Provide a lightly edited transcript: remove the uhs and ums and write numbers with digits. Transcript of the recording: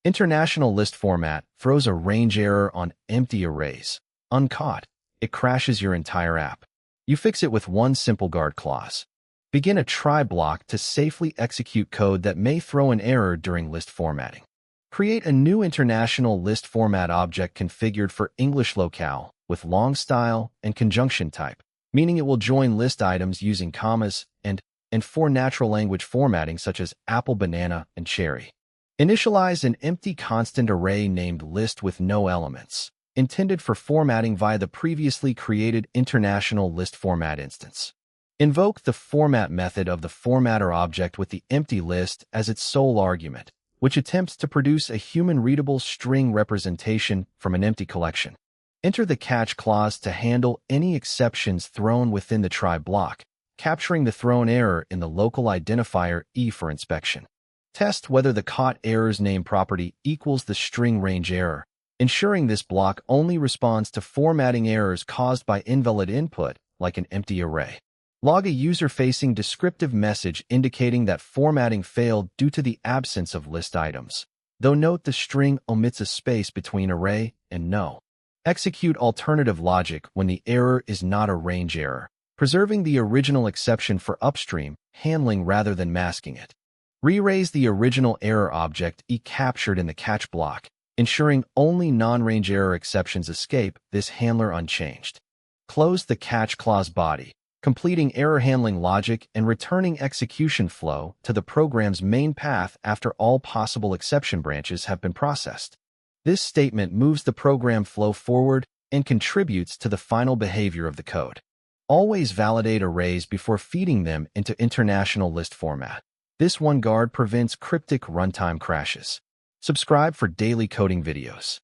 International list format throws a range error on empty arrays. Uncaught, it crashes your entire app. You fix it with one simple guard clause. Begin a try block to safely execute code that may throw an error during list formatting. Create a new international list format object configured for English locale with long style and conjunction type, meaning it will join list items using commas and for natural language formatting such as apple, banana, and cherry. Initialize an empty constant array named list with no elements, intended for formatting via the previously created international list format instance. Invoke the format method of the formatter object with the empty list as its sole argument, which attempts to produce a human-readable string representation from an empty collection. Enter the catch clause to handle any exceptions thrown within the try block, capturing the thrown error in the local identifier E for inspection. Test whether the caught error's name property equals the string range error, ensuring this block only responds to formatting errors caused by invalid input, like an empty array. Log a user-facing descriptive message indicating that formatting failed due to the absence of list items, though note the string omits a space between array and no. Execute alternative logic when the error is not a range error, preserving the original exception for upstream handling rather than masking it. Re-raise the original error object E captured in the catch block, ensuring only non-range error exceptions escape this handler unchanged. Close the catch clause body, completing error handling logic and returning execution flow to the program's main path after all possible exception branches have been processed. This statement moves the program flow forward and contributes to the final behavior of the code. Always validate arrays before feeding them into international list format. This one guard prevents cryptic runtime crashes. Subscribe for daily coding videos.